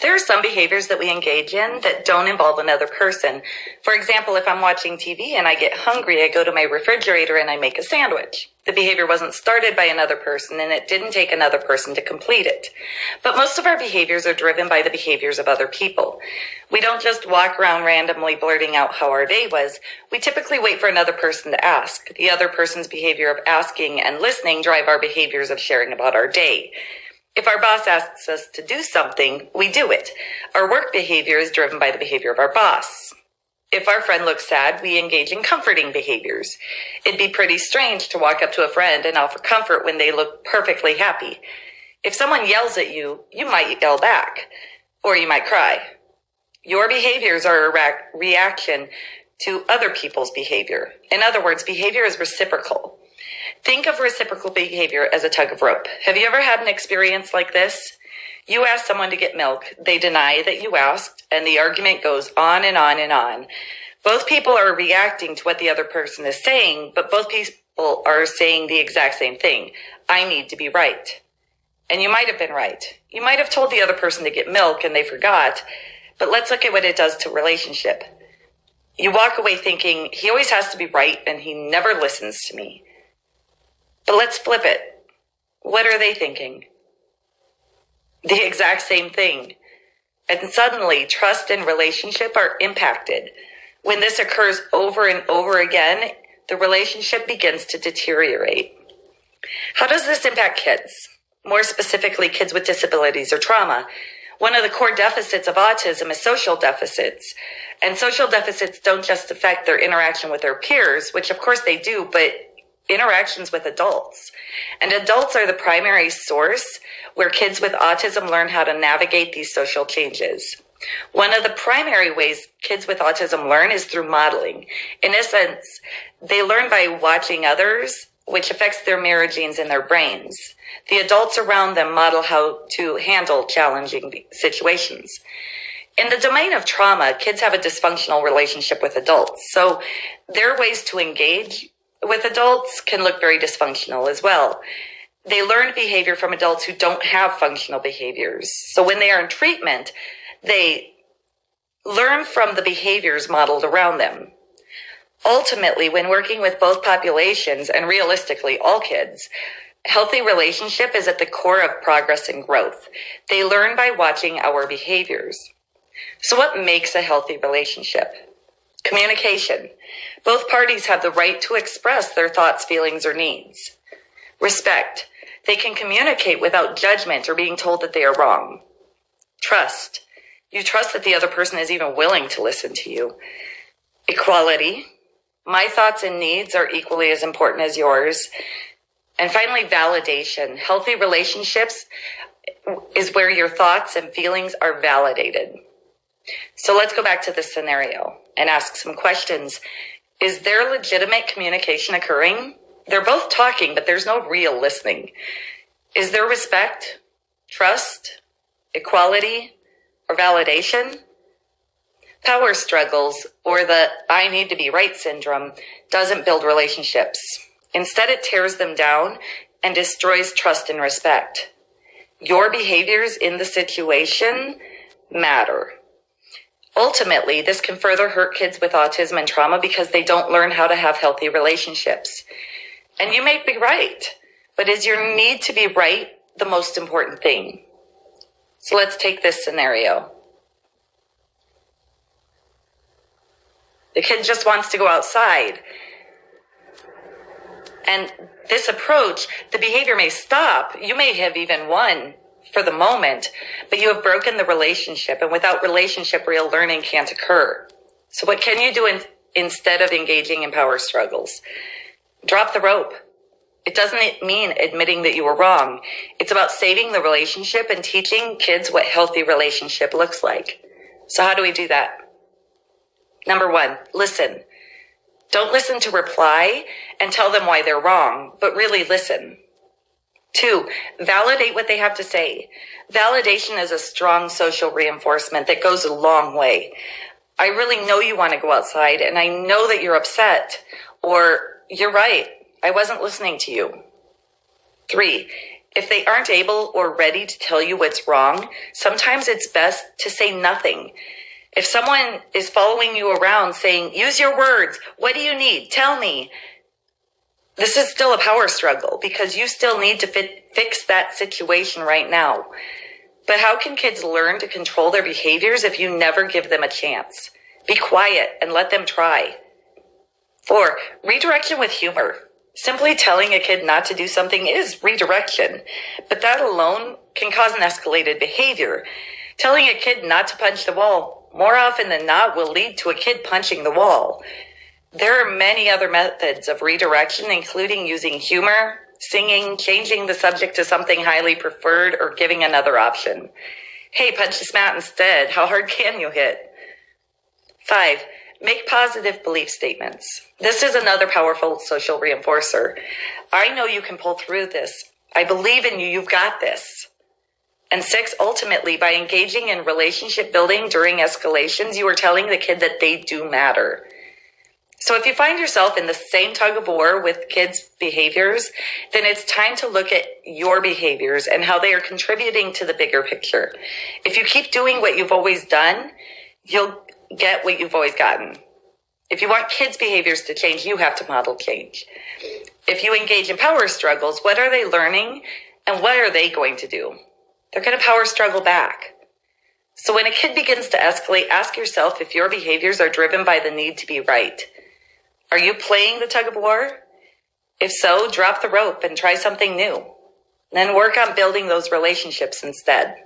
There are some behaviors that we engage in that don't involve another person. For example, if I'm watching TV and I get hungry, I go to my refrigerator and I make a sandwich. The behavior wasn't started by another person and it didn't take another person to complete it. But most of our behaviors are driven by the behaviors of other people. We don't just walk around randomly blurting out how our day was. We typically wait for another person to ask. The other person's behavior of asking and listening drive our behaviors of sharing about our day. If our boss asks us to do something, we do it. Our work behavior is driven by the behavior of our boss. If our friend looks sad, we engage in comforting behaviors. It'd be pretty strange to walk up to a friend and offer comfort when they look perfectly happy. If someone yells at you, you might yell back, or you might cry. Your behaviors are a reaction to other people's behavior. In other words, behavior is reciprocal. Think of reciprocal behavior as a tug of rope. Have you ever had an experience like this? You ask someone to get milk, they deny that you asked, and the argument goes on and on and on. Both people are reacting to what the other person is saying, but both people are saying the exact same thing. I need to be right. And you might have been right. You might have told the other person to get milk and they forgot, but let's look at what it does to a relationship. You walk away thinking, he always has to be right and he never listens to me. But let's flip it. What are they thinking? The exact same thing. And suddenly, trust and relationship are impacted. When this occurs over and over again, the relationship begins to deteriorate. How does this impact kids? More specifically, kids with disabilities or trauma. One of the core deficits of autism is social deficits. And social deficits don't just affect their interaction with their peers, which of course they do, but interactions with adults. And adults are the primary source where kids with autism learn how to navigate these social changes. One of the primary ways kids with autism learn is through modeling. In essence, they learn by watching others, which affects their mirror genes in their brains. The adults around them model how to handle challenging situations. In the domain of trauma, kids have a dysfunctional relationship with adults. So their ways to engage with adults can look very dysfunctional as well. They learn behavior from adults who don't have functional behaviors. So when they are in treatment, they learn from the behaviors modeled around them. Ultimately, when working with both populations, and realistically all kids, healthy relationship is at the core of progress and growth. They learn by watching our behaviors. So what makes a healthy relationship? Communication. Both parties have the right to express their thoughts, feelings, or needs. Respect. They can communicate without judgment or being told that they are wrong. Trust. You trust that the other person is even willing to listen to you. Equality. My thoughts and needs are equally as important as yours. And finally, validation. Healthy relationships is where your thoughts and feelings are validated. So let's go back to this scenario and ask some questions. Is there legitimate communication occurring? They're both talking, but there's no real listening. Is there respect, trust, equality, or validation? Power struggles, or the I need to be right syndrome, doesn't build relationships. Instead, it tears them down and destroys trust and respect. Your behaviors in the situation matter. Ultimately, this can further hurt kids with autism and trauma because they don't learn how to have healthy relationships. And you may be right, but is your need to be right the most important thing? So let's take this scenario. The kid just wants to go outside. And this approach, the behavior may stop. You may have even won for the moment, but you have broken the relationship, and without relationship, real learning can't occur. So what can you do instead of engaging in power struggles? Drop the rope. It doesn't mean admitting that you were wrong. It's about saving the relationship and teaching kids what healthy relationship looks like. So how do we do that? Number one, listen. Don't listen to reply and tell them why they're wrong, but really listen. 2, validate what they have to say. Validation is a strong social reinforcement that goes a long way. I really know you want to go outside, and I know that you're upset, or you're right, I wasn't listening to you. 3, If they aren't able or ready to tell you what's wrong, sometimes it's best to say nothing. If someone is following you around saying, use your words, what do you need? Tell me. This is still a power struggle because you still need to fix that situation right now. But how can kids learn to control their behaviors if you never give them a chance? Be quiet and let them try. 4, redirection with humor. Simply telling a kid not to do something is redirection, but that alone can cause an escalated behavior. Telling a kid not to punch the wall more often than not will lead to a kid punching the wall. There are many other methods of redirection, including using humor, singing, changing the subject to something highly preferred, or giving another option. Hey, punch this mat instead. How hard can you hit? 5, make positive belief statements. This is another powerful social reinforcer. I know you can pull through this. I believe in you. You've got this. And 6, ultimately, by engaging in relationship building during escalations, you are telling the kid that they do matter. So if you find yourself in the same tug of war with kids' behaviors, then it's time to look at your behaviors and how they are contributing to the bigger picture. If you keep doing what you've always done, you'll get what you've always gotten. If you want kids' behaviors to change, you have to model change. If you engage in power struggles, what are they learning and what are they going to do? They're going to power struggle back. So when a kid begins to escalate, ask yourself if your behaviors are driven by the need to be right. Are you playing the tug of war? If so, drop the rope and try something new. Then work on building those relationships instead.